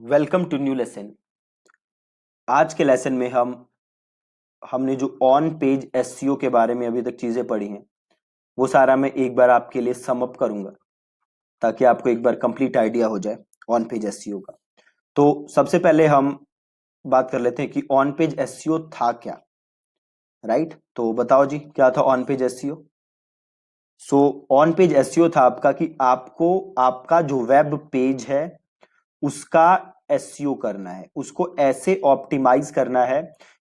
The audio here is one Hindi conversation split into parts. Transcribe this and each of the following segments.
Welcome to new lesson. आज के लेसन में हमने जो ऑन पेज एसईओ के बारे में अभी तक चीजें पढ़ी हैं वो सारा मैं एक बार आपके लिए सम अप करूंगा ताकि आपको एक बार कंप्लीट आइडिया हो जाए ऑन पेज एसईओ का। तो सबसे पहले हम बात कर लेते हैं कि ऑन पेज एसईओ था क्या। राइट, तो बताओ जी क्या था on page SEO. So on page SEO था आपका कि आपको आपका जो वेब पेज है उसका एसईओ करना है, उसको ऐसे ऑप्टिमाइज करना है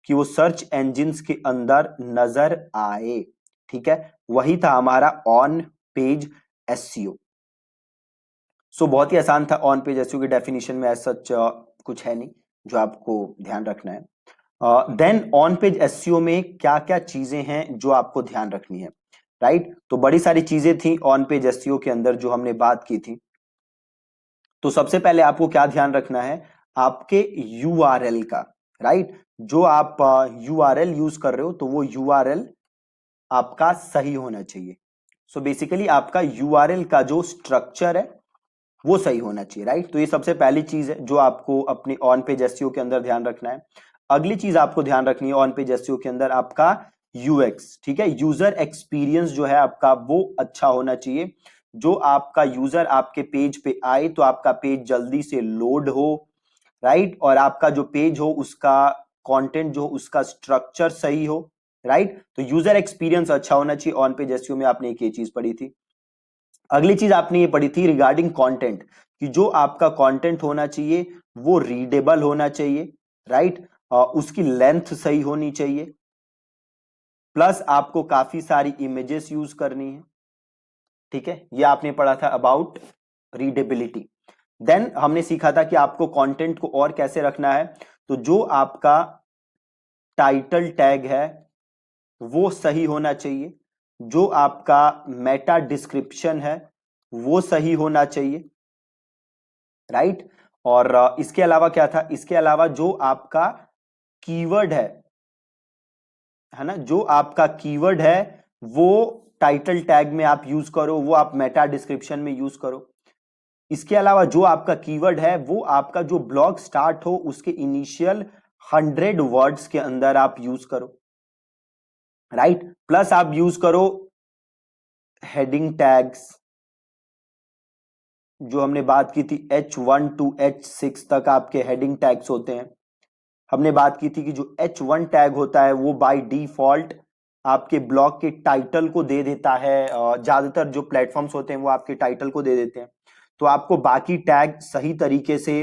कि वो सर्च इंजिन्स के अंदर नजर आए। ठीक है, वही था हमारा ऑन पेज एसईओ। सो बहुत ही आसान था। ऑन पेज एसईओ की डेफिनेशन में ऐसा कुछ है नहीं जो आपको ध्यान रखना है। देन ऑन पेज एसईओ में क्या क्या चीजें हैं जो आपको ध्यान रखनी है। राइट, तो बड़ी सारी चीजें थी ऑन पेज एसईओ के अंदर जो हमने बात की थी। तो सबसे पहले आपको क्या ध्यान रखना है, आपके यूआरएल का। राइट, जो आप यूआरएल यूज कर रहे हो तो वो यूआरएल आपका सही होना चाहिए। सो बेसिकली आपका यूआरएल का जो स्ट्रक्चर है वो सही होना चाहिए। राइट, तो ये सबसे पहली चीज है जो आपको अपनी ऑन पेज एसईओ के अंदर ध्यान रखना है। अगली चीज आपको ध्यान रखनी है ऑन पेज एसईओ के अंदर आपका यूएक्स। ठीक है, यूजर एक्सपीरियंस जो है आपका वो अच्छा होना चाहिए। जो आपका यूजर आपके पेज पे आए तो आपका पेज जल्दी से लोड हो। राइट, और आपका जो पेज हो उसका कंटेंट जो उसका स्ट्रक्चर सही हो। राइट, तो यूजर एक्सपीरियंस अच्छा होना चाहिए। ऑन पेज एसईओ में आपने एक ये चीज पढ़ी थी। अगली चीज आपने ये पढ़ी थी रिगार्डिंग कंटेंट कि जो आपका कंटेंट होना चाहिए वो रीडेबल होना चाहिए। राइट, उसकी लेंथ सही होनी चाहिए, प्लस आपको काफी सारी इमेजेस यूज करनी है। ठीक है, ये आपने पढ़ा था अबाउट रीडेबिलिटी। देन हमने सीखा था कि आपको कंटेंट को और कैसे रखना है। तो जो आपका टाइटल टैग है वो सही होना चाहिए, जो आपका मेटा डिस्क्रिप्शन है वो सही होना चाहिए। राइट, और इसके अलावा क्या था, इसके अलावा जो आपका कीवर्ड है ना, जो आपका कीवर्ड है वो टाइटल टैग में आप यूज करो, वो आप मेटा डिस्क्रिप्शन में यूज करो। इसके अलावा जो आपका कीवर्ड है वो आपका जो ब्लॉग स्टार्ट हो उसके इनिशियल 100 वर्ड्स के अंदर आप यूज करो। राइट, प्लस आप यूज करो हेडिंग टैग्स जो हमने बात की थी H1 टू H6 तक आपके हेडिंग टैग्स होते हैं। हमने बात की थी कि जो H1 टैग होता है वो बाय डिफॉल्ट आपके ब्लॉग के टाइटल को दे देता है। ज्यादातर जो प्लेटफॉर्म्स होते हैं वो आपके टाइटल को दे देते हैं, तो आपको बाकी टैग सही तरीके से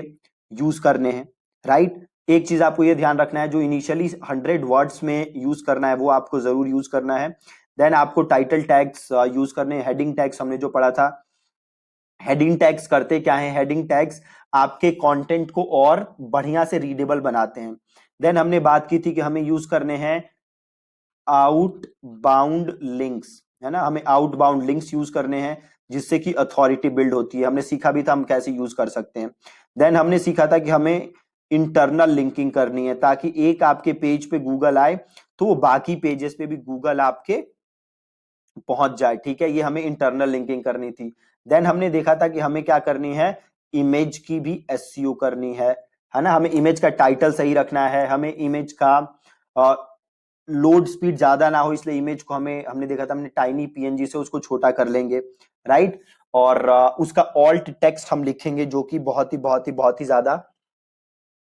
यूज करने हैं। राइट, एक चीज आपको ये ध्यान रखना है जो इनिशियली 100 वर्ड्स में यूज करना है वो आपको जरूर यूज करना है। देन आपको टाइटल टैग्स यूज करने हैं। हेडिंग टैग्स हमने जो पढ़ा था, हेडिंग टैग्स करते क्या है, हेडिंग टैग्स आपके कंटेंट को और बढ़िया से रीडेबल बनाते हैं। देन हमने बात की थी कि हमें यूज करने हैं आउटबाउंड लिंक्स, है ना, हमें आउटबाउंड लिंक्स यूज करने हैं जिससे कि अथॉरिटी बिल्ड होती है। हमने सीखा भी था हम कैसे यूज कर सकते हैं। देन हमने सीखा था कि हमें इंटरनल लिंकिंग करनी है ताकि एक आपके पेज पे गूगल आए तो वो बाकी पेजेस पे भी गूगल आपके पहुंच जाए। ठीक है, ये हमें इंटरनल लिंकिंग करनी थी। देन हमने देखा था कि हमें क्या करनी है, इमेज की भी एसईओ करनी है ना, हमें इमेज का टाइटल सही रखना है, हमें इमेज का लोड स्पीड ज्यादा ना हो, इसलिए इमेज को हमने देखा था हमने टाइनी पीएनजी से उसको छोटा कर लेंगे। राइट, और उसका ऑल्ट टेक्स्ट हम लिखेंगे जो कि बहुत ही ज्यादा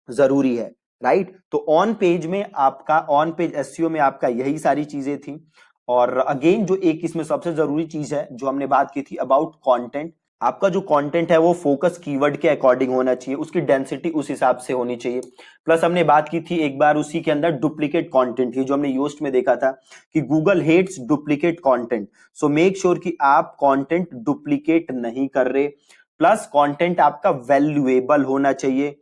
जरूरी है। राइट, तो ऑन पेज में आपका ऑन पेज एसईओ में आपका यही सारी चीजें थी। और अगेन जो एक इसमें सबसे जरूरी चीज है जो हमने बात की थी अबाउट कंटेंट, आपका जो कंटेंट है वो फोकस कीवर्ड के अकॉर्डिंग होना चाहिए, उसकी डेंसिटी उस हिसाब से होनी चाहिए। प्लस हमने बात की थी एक बार उसी के अंदर डुप्लीकेट कंटेंट की, जो हमने योस्ट में देखा था कि Google hates duplicate content. So make sure कि आप कंटेंट डुप्लीकेट नहीं कर रहे, प्लस कंटेंट आपका वैल्यूएबल होना चाहिए।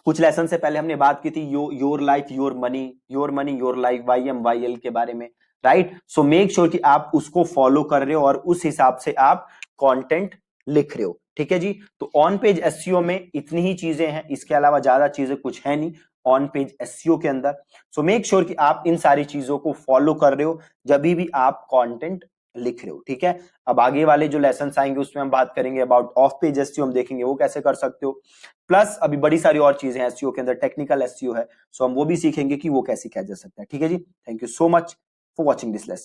कुछ लेसन से पहले हमने बात की थी your life your money your life YMYL के बारे में। राइट, सो मेक श्योर कि आप उसको फॉलो कर रहे हो और उस हिसाब से आप कंटेंट लिख रहे हो। ठीक है जी, तो ऑन पेज एसईओ में इतनी ही चीजें हैं, इसके अलावा ज्यादा चीजें कुछ है नहीं ऑन पेज एसईओ के अंदर। सो मेक श्योर कि आप इन सारी चीजों को फॉलो कर रहे हो जब भी आप कंटेंट लिख रहे हो, ठीक है। अब आगे वाले जो लेसन आएंगे उसमें हम बात करेंगे अबाउट ऑफ पेज एसईओ, हम देखेंगे वो कैसे कर सकते हो। प्लस अभी बड़ी सारी और चीजें हैं एसईओ के अंदर, टेक्निकल एसईओ है, सो हम वो भी सीखेंगे कि वो कैसे किया जा सकता है, ठीक है जी। Thank you so much for watching this lesson.